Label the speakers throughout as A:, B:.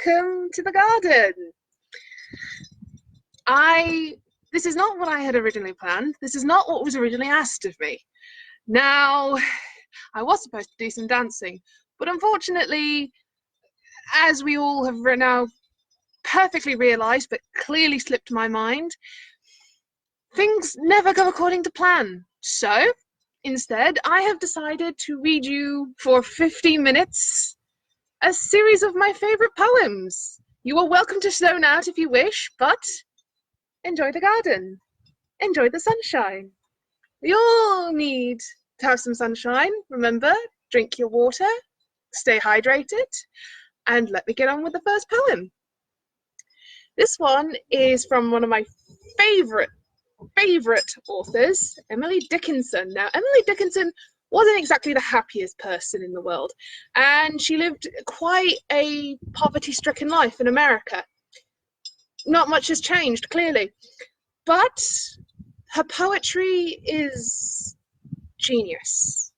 A: welcome to the garden. This is not what I had originally planned. This is not what was originally asked of me. Now, I was supposed to do some dancing, but unfortunately, as we all have now perfectly realised, but clearly slipped my mind, things never go according to plan. So, instead, I have decided to read you for 50 minutes a series of my favourite poems. You are welcome to zone out if you wish, but enjoy the garden. Enjoy the sunshine. We all need to have some sunshine. Remember, drink your water, stay hydrated, and let me get on with the first poem. This one is from one of my favourite authors, Emily Dickinson. Now, Emily Dickinson wasn't exactly the happiest person in the world, and she lived quite a poverty-stricken life in America. Not much has changed, clearly, but her poetry is genius.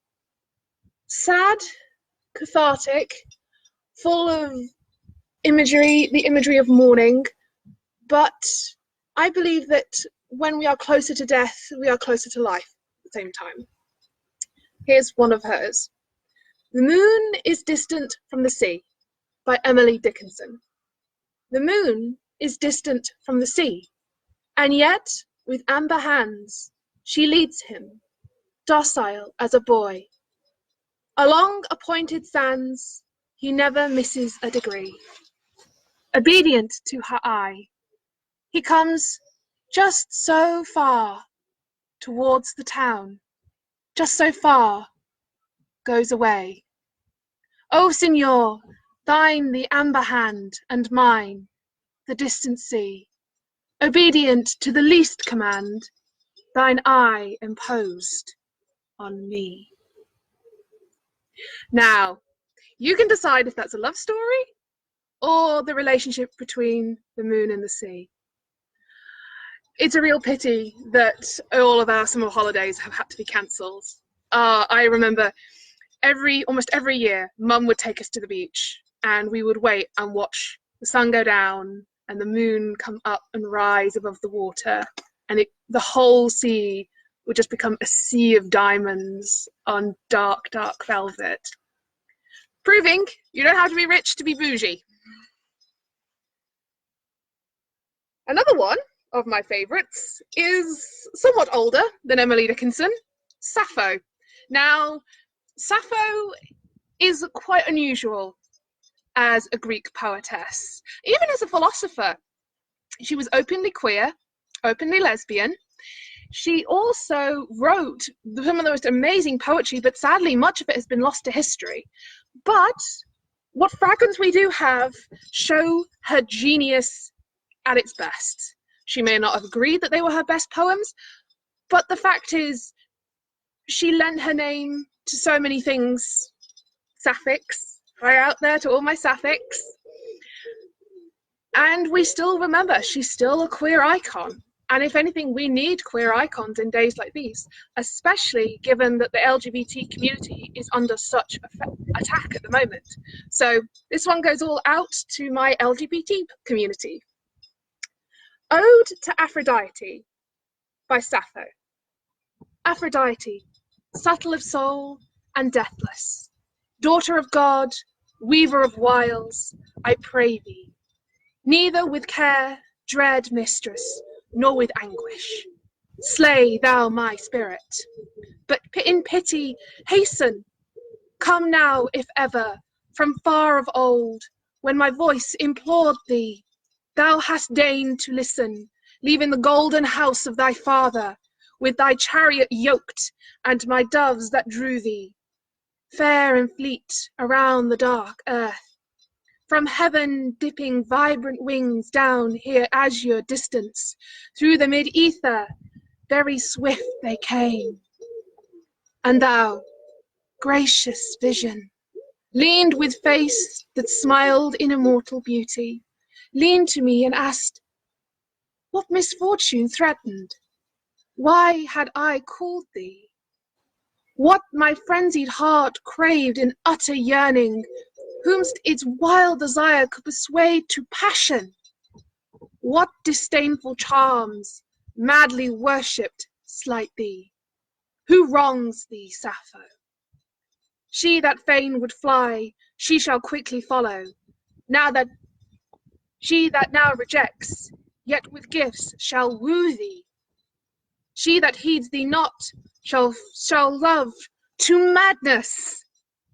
A: Sad, cathartic, full of imagery, the imagery of mourning, but I believe that when we are closer to death, we are closer to life at the same time. Here's one of hers. The Moon is Distant from the Sea, by Emily Dickinson. The moon is distant from the sea, and yet with amber hands she leads him, docile as a boy. Along appointed sands he never misses a degree. Obedient to her eye, he comes just so far towards the town, just so far goes away. O Signor, thine the amber hand, and mine the distant sea. Obedient to the least command, thine eye imposed on me. Now, you can decide if that's a love story or the relationship between the moon and the sea. It's a real pity that all of our summer holidays have had to be cancelled. I remember almost every year, Mum would take us to the beach and we would wait and watch the sun go down and the moon come up and rise above the water, and the whole sea would just become a sea of diamonds on dark, dark velvet. Proving you don't have to be rich to be bougie. Another one of my favourites is somewhat older than Emily Dickinson, Sappho. Now, Sappho is quite unusual as a Greek poetess. Even as a philosopher, she was openly queer, openly lesbian. She also wrote some of the most amazing poetry, but sadly much of it has been lost to history. But what fragments we do have show her genius at its best. She may not have agreed that they were her best poems, but the fact is she lent her name to so many things. Sapphics, right out there to all my Sapphics. And we still remember she's still a queer icon. And if anything, we need queer icons in days like these, especially given that the LGBT community is under such attack at the moment. So this one goes all out to my LGBT community. Ode to Aphrodite by Sappho. Aphrodite, subtle of soul and deathless, daughter of God, weaver of wiles, I pray thee, neither with care, dread mistress, nor with anguish, slay thou my spirit, but in pity hasten, come now if ever, from far of old, when my voice implored thee, thou hast deigned to listen, leaving the golden house of thy father, with thy chariot yoked, and my doves that drew thee, fair and fleet around the dark earth. From heaven dipping vibrant wings down here azure distance, through the mid-ether, very swift they came. And thou, gracious vision, leaned with face that smiled in immortal beauty, leaned to me and asked, what misfortune threatened? Why had I called thee? What my frenzied heart craved in utter yearning, whomst its wild desire could persuade to passion. What disdainful charms, madly worshipped, slight thee? Who wrongs thee, Sappho? She that fain would fly, she shall quickly follow. Now that she that now rejects, yet with gifts shall woo thee. She that heeds thee not shall love to madness.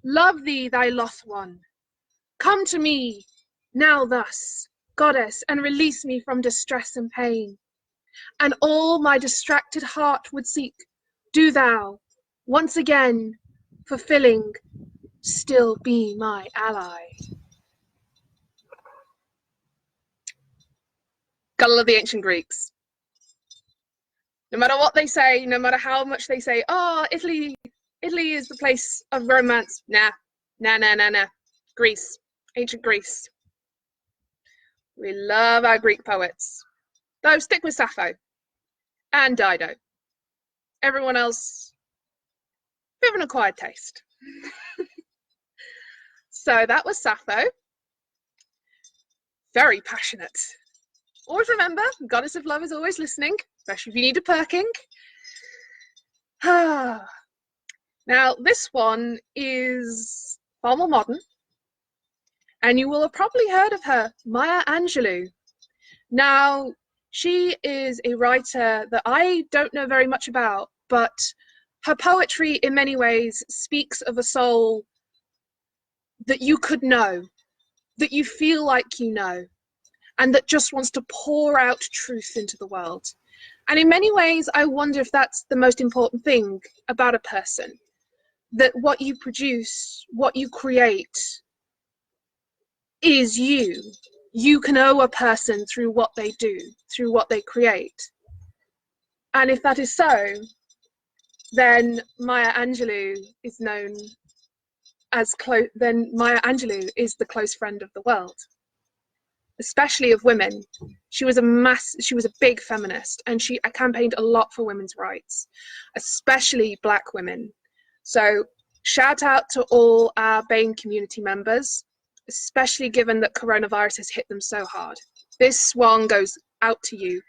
A: Love thee, thy loth one. Come to me now thus, goddess, and release me from distress and pain. And all my distracted heart would seek, do thou, once again, fulfilling, still be my ally. Gotta love the ancient Greeks. No matter what they say, no matter how much they say, oh, Italy is the place of romance. Nah. Greece, ancient Greece. We love our Greek poets. Though stick with Sappho and Dido. Everyone else, bit of an acquired taste. So that was Sappho. Very passionate. Always remember, Goddess of Love is always listening, especially if you need a perking. Now, this one is far more modern, and you will have probably heard of her, Maya Angelou. Now, she is a writer that I don't know very much about, but her poetry in many ways speaks of a soul that you could know, that you feel like you know, and that just wants to pour out truth into the world. And in many ways, I wonder if that's the most important thing about a person, that what you produce, what you create, is you. You can owe a person through what they do, through what they create. And if that is so, then Maya Angelou is known as Maya Angelou is the close friend of the world, especially of women. She was a big feminist, and she campaigned a lot for women's rights, especially Black women. So shout out to all our BAME community members, especially given that coronavirus has hit them so hard. This one goes out to you.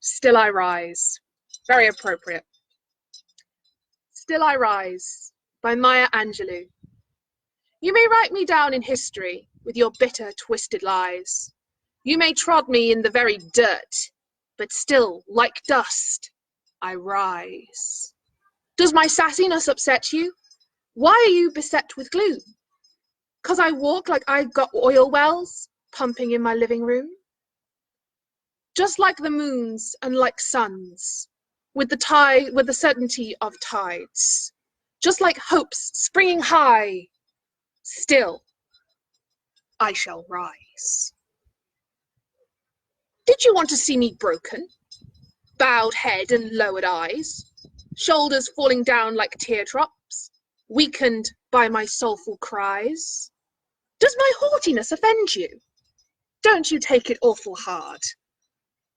A: Still I Rise. Very appropriate. Still I Rise by Maya Angelou. You may write me down in history with your bitter, twisted lies. You may trod me in the very dirt, but still, like dust, I rise. Does my sassiness upset you? Why are you beset with gloom? 'Cause I walk like I've got oil wells pumping in my living room? Just like the moons and like suns, with the certainty of tides. Just like hopes springing high, still I shall rise. Did you want to see me broken? Bowed head and lowered eyes, shoulders falling down like teardrops, weakened by my soulful cries? Does my haughtiness offend you? Don't you take it awful hard,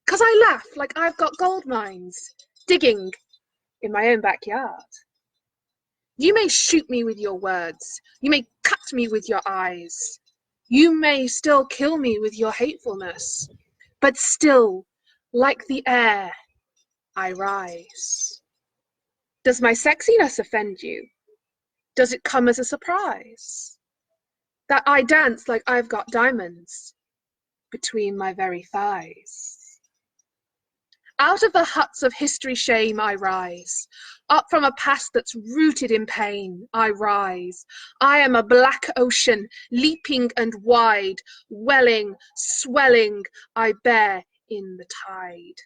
A: 'cause I laugh like I've got gold mines digging in my own backyard. You may shoot me with your words, you may cut me with your eyes, you may still kill me with your hatefulness, but still, like the air, I rise. Does my sexiness offend you? Does it come as a surprise that I dance like I've got diamonds between my very thighs? Out of the huts of history shame I rise, up from a past that's rooted in pain I rise. I am a black ocean, leaping and wide, welling, swelling, I bear in the tide.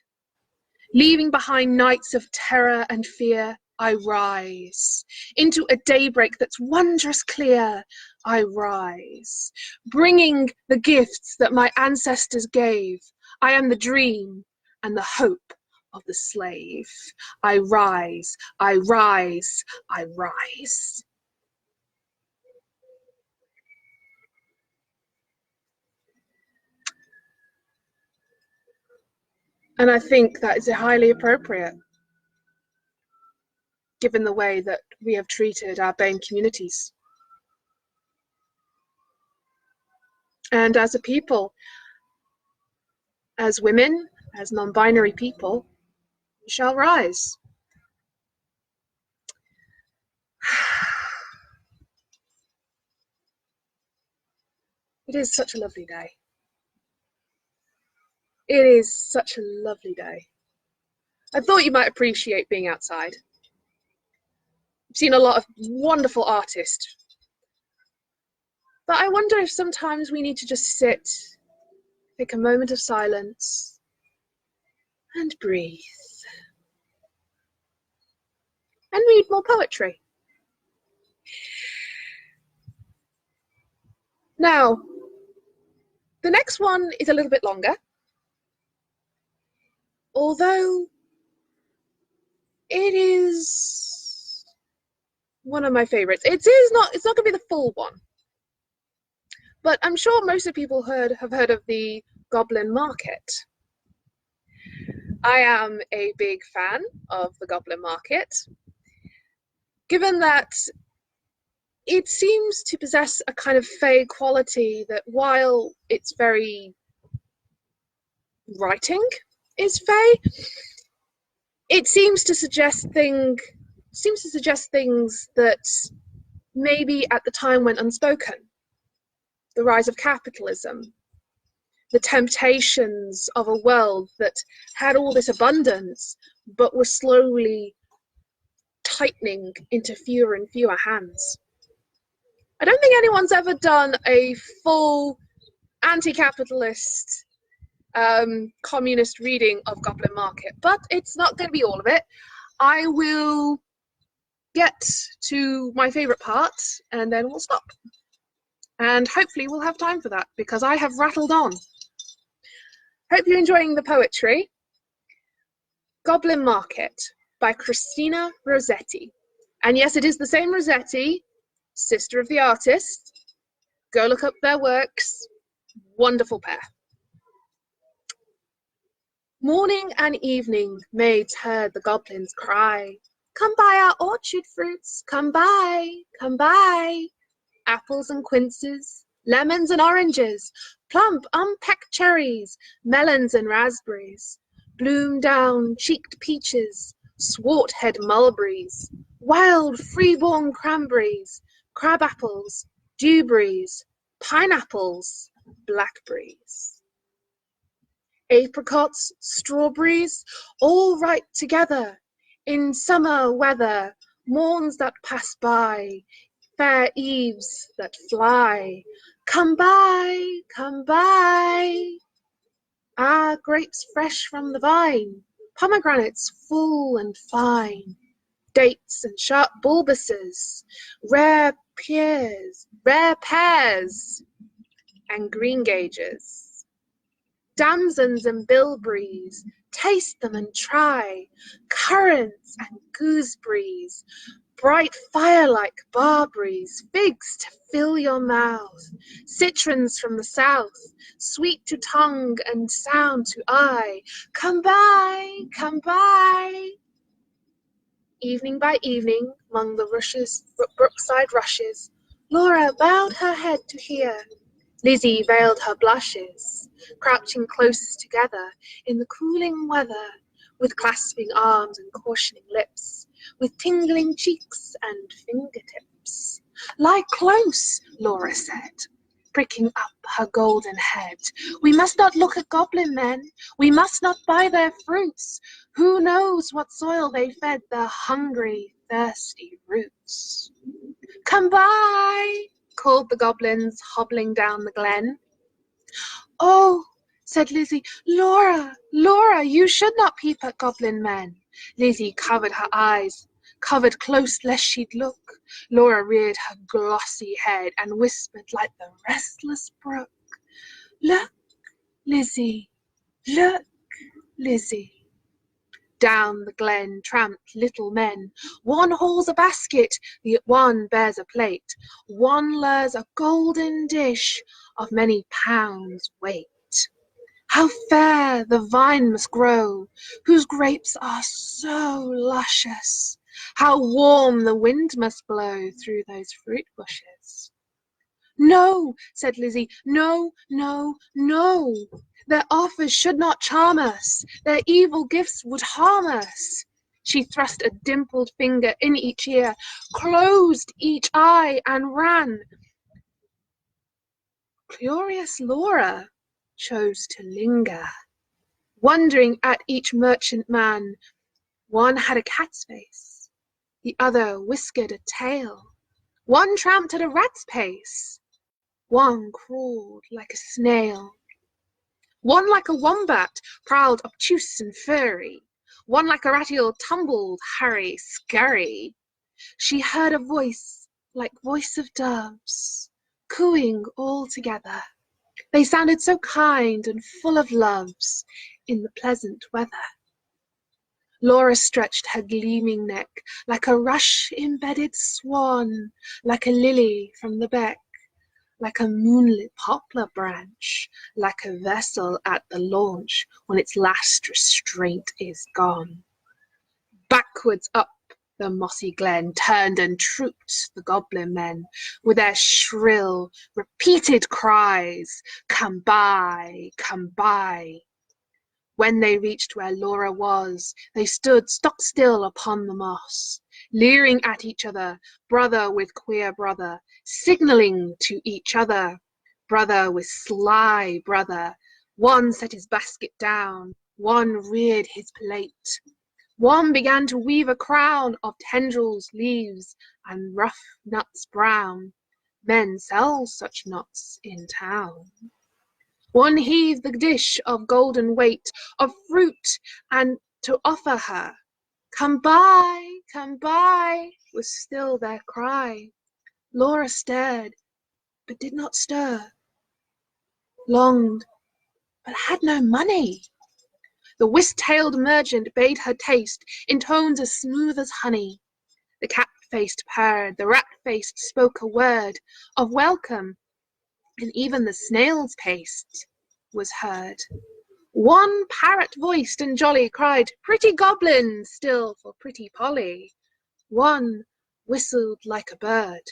A: Leaving behind nights of terror and fear, I rise. Into a daybreak that's wondrous clear, I rise. Bringing the gifts that my ancestors gave, I am the dream and the hope of the slave. I rise, I rise, I rise. And I think that is highly appropriate, given the way that we have treated our BAME communities. And as a people, as women, as non-binary people, we shall rise. It is such a lovely day. It is such a lovely day. I thought you might appreciate being outside. I've seen a lot of wonderful artists. But I wonder if sometimes we need to just sit, take a moment of silence, and breathe. And read more poetry. Now, the next one is a little bit longer, although it is one of my favorites. It's not going to be the full one, but I'm sure most of people have heard of the Goblin Market. I am a big fan of the Goblin Market, given that it seems to possess a kind of fey quality that, while its very writing is fey, it seems to suggest things that maybe at the time went unspoken. The rise of capitalism, the temptations of a world that had all this abundance but was slowly tightening into fewer and fewer hands. I don't think anyone's ever done a full anti-capitalist communist reading of Goblin Market, but it's not going to be all of it. I will get to my favourite part and then we'll stop. And hopefully we'll have time for that, because I have rattled on. Hope you're enjoying the poetry. Goblin Market by Christina Rossetti. And yes, it is the same Rossetti, sister of the artist. Go look up their works. Wonderful pair. Morning and evening, maids heard the goblins cry, "Come buy our orchard fruits, come buy, come buy." Apples and quinces, lemons and oranges, plump unpecked cherries, melons and raspberries, bloom-down-cheeked peaches, swart-head mulberries, wild free-born cranberries, crab-apples, dewberries, pineapples, blackberries. Apricots, strawberries, all ripe together, in summer weather, morns that pass by, fair eves that fly. Come buy, come buy. Ah, grapes fresh from the vine, pomegranates full and fine, dates and sharp bulbuses, rare pears, and greengages. Damsons and bilberries, taste them and try, currants and gooseberries, bright fire-like barberries, figs to fill your mouth, citrons from the south, sweet to tongue and sound to eye. Come buy, come buy. Evening by evening, among the rushes, brookside rushes, Laura bowed her head to hear. Lizzie veiled her blushes, crouching close together in the cooling weather, with clasping arms and cautioning lips, with tingling cheeks and fingertips. Lie close, Laura said, pricking up her golden head. We must not look at goblin men. We must not buy their fruits. Who knows what soil they fed their hungry, thirsty roots? Come buy, called the goblins, hobbling down the glen. Oh, said Lizzie, Laura, Laura, you should not peep at goblin men. Lizzie covered her eyes, covered close lest she'd look. Laura reared her glossy head and whispered like the restless brook, Look, Lizzie, look, Lizzie. Down the glen tramped little men. One hauls a basket, the one bears a plate. One lures a golden dish of many pounds weight. How fair the vine must grow, whose grapes are so luscious. How warm the wind must blow through those fruit bushes. No, said Lizzie, no, no, no. Their offers should not charm us. Their evil gifts would harm us. She thrust a dimpled finger in each ear, closed each eye, and ran. Curious Laura chose to linger, wondering at each merchant man. One had a cat's face, the other whiskered a tail. One tramped at a rat's pace, one crawled like a snail. One like a wombat prowled obtuse and furry. One like a rattle tumbled hurry-scurry. She heard a voice like voice of doves, cooing all together. They sounded so kind and full of loves in the pleasant weather. Laura stretched her gleaming neck like a rush-embedded swan, like a lily from the beck, like a moonlit poplar branch, like a vessel at the launch when its last restraint is gone. Backwards up the mossy glen turned and trooped the goblin men with their shrill, repeated cries, "Come buy, come buy." When they reached where Laura was, they stood stock still upon the moss, leering at each other, brother with queer brother, signalling to each other, brother with sly brother. One set his basket down, one reared his plate. One began to weave a crown of tendrils, leaves, and rough nuts brown. Men sell such nuts in town. One heaved the dish of golden weight of fruit, and to offer her, come buy, was still their cry. Laura stared, but did not stir, longed, but had no money. The whisk-tailed merchant bade her taste in tones as smooth as honey. The cat-faced purred, the rat-faced spoke a word of welcome, and even the snail's pace was heard. One parrot-voiced and jolly cried, "Pretty goblin," still for pretty Polly. One whistled like a bird.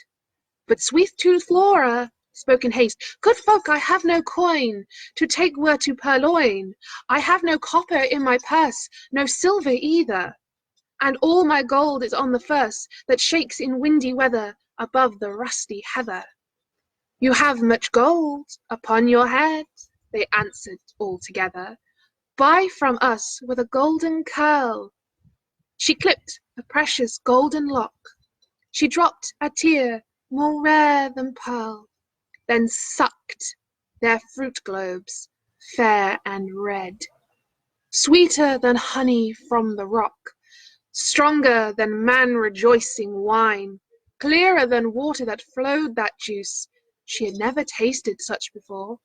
A: But sweet-toothed Laura spoke in haste, "Good folk, I have no coin to take were to purloin. I have no copper in my purse, no silver either. And all my gold is on the first that shakes in windy weather above the rusty heather." "You have much gold upon your head," they answered all together. "Buy from us with a golden curl." She clipped a precious golden lock. She dropped a tear more rare than pearl, then sucked their fruit globes, fair and red, sweeter than honey from the rock, stronger than man-rejoicing wine, clearer than water that flowed that juice. She had never tasted such before.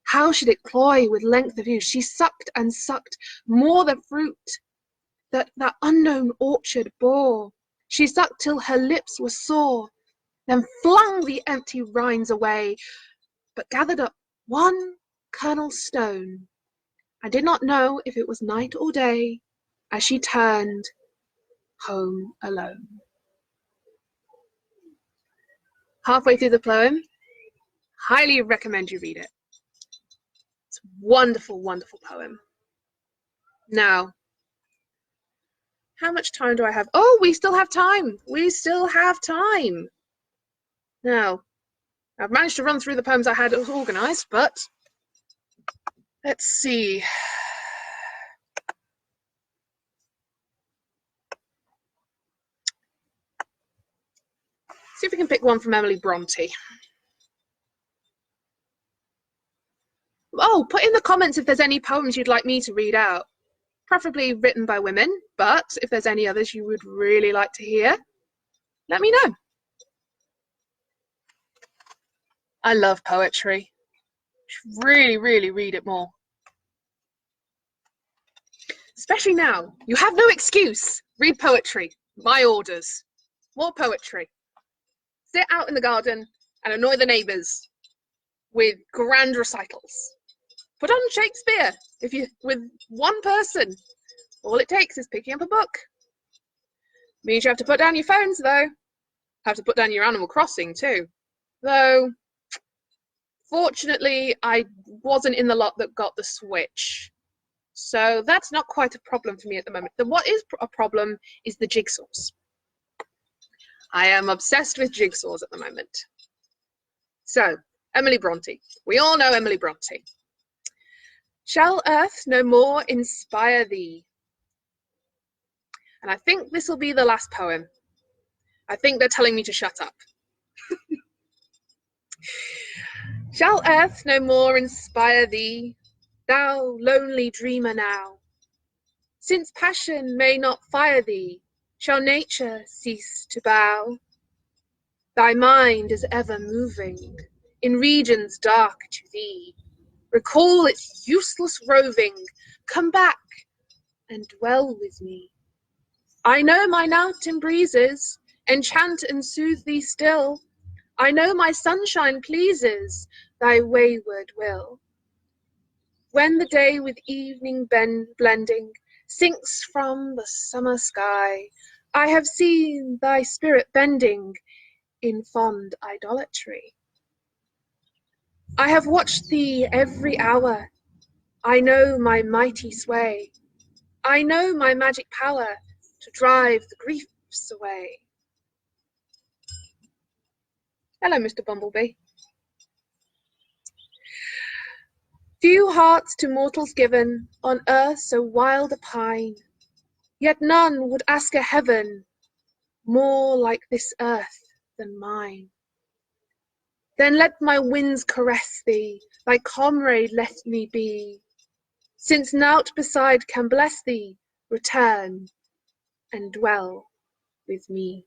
A: How should it cloy with length of use? She sucked and sucked more the fruit that unknown orchard bore. She sucked till her lips were sore, then flung the empty rinds away, but gathered up one kernel stone, and did not know if it was night or day, as she turned home alone. Halfway through the poem, highly recommend you read it. It's a wonderful, wonderful poem. Now, how much time do I have? Oh, we still have time. We still have time. Now, I've managed to run through the poems I had organised, but let's see. See if we can pick one from Emily Bronte. Oh, put in the comments if there's any poems you'd like me to read out. Preferably written by women, but if there's any others you would really like to hear, let me know. I love poetry. Really, really read it more. Especially now. You have no excuse. Read poetry. My orders. More poetry. Sit out in the garden and annoy the neighbours with grand recitals. Put on Shakespeare with one person. All it takes is picking up a book. Means you have to put down your phones though. Have to put down your Animal Crossing too. Though Fortunately, I wasn't in the lot that got the Switch. So that's not quite a problem for me at the moment. What is a problem is the jigsaws. I am obsessed with jigsaws at the moment. So, Emily Bronte. We all know Emily Bronte. Shall earth no more inspire thee? And I think this will be the last poem. I think they're telling me to shut up. Shall earth no more inspire thee, thou lonely dreamer now? Since passion may not fire thee, shall nature cease to bow? Thy mind is ever moving in regions dark to thee. Recall its useless roving, come back and dwell with me. I know my mountain breezes enchant and soothe thee still. I know my sunshine pleases thy wayward will. When the day with evening blending sinks from the summer sky, I have seen thy spirit bending in fond idolatry. I have watched thee every hour. I know my mighty sway. I know my magic power to drive the griefs away. Hello, Mr. Bumblebee. Few hearts to mortals given, on earth so wild a pine, yet none would ask a heaven more like this earth than mine. Then let my winds caress thee, thy comrade let me be. Since naught beside can bless thee, return and dwell with me.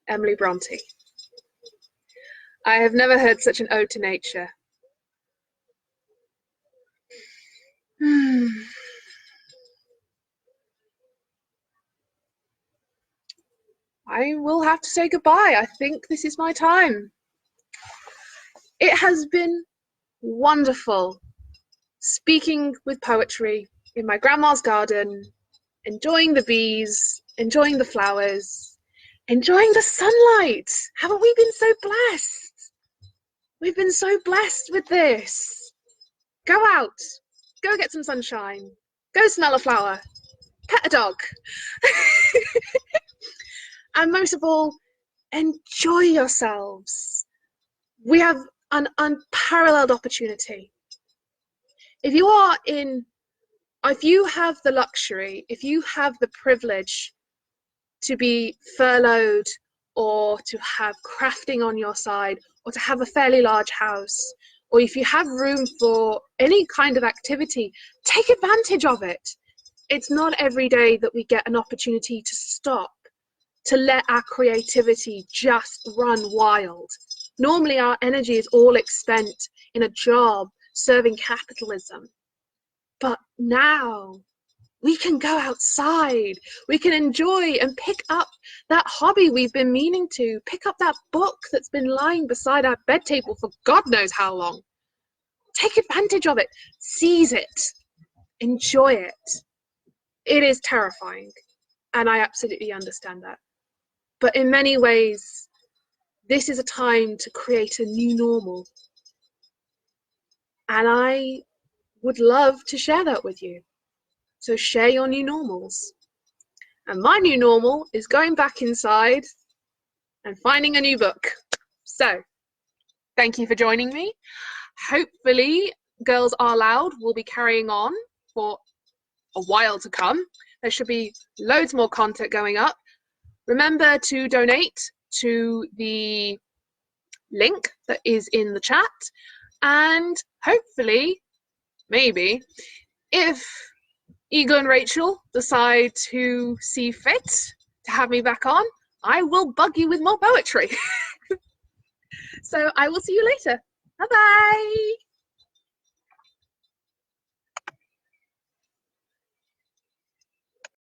A: Emily Bronte. I have never heard such an ode to nature. I will have to say goodbye. I think this is my time. It has been wonderful speaking with poetry in my grandma's garden, enjoying the bees, enjoying the flowers, enjoying the sunlight. Haven't we been so blessed? We've been so blessed with this. Go out, go get some sunshine, go smell a flower, pet a dog. And most of all, enjoy yourselves. We have an unparalleled opportunity. If you have the luxury, if you have the privilege to be furloughed or to have crafting on your side or to have a fairly large house, or if you have room for any kind of activity, take advantage of it. It's not every day that we get an opportunity to stop, to let our creativity just run wild. Normally our energy is all expended in a job serving capitalism. But now we can go outside, we can enjoy and pick up that hobby we've been meaning to, pick up that book that's been lying beside our bed table for God knows how long. Take advantage of it, seize it, enjoy it. It is terrifying, and I absolutely understand that. But in many ways, this is a time to create a new normal. And I would love to share that with you. So share your new normals. And my new normal is going back inside and finding a new book. So thank you for joining me. Hopefully Girls Are Loud will be carrying on for a while to come. There should be loads more content going up. Remember to donate to the link that is in the chat, and hopefully, maybe, if Eagle and Rachel decide to see fit to have me back on, I will bug you with more poetry. So I will see you later. Bye-bye.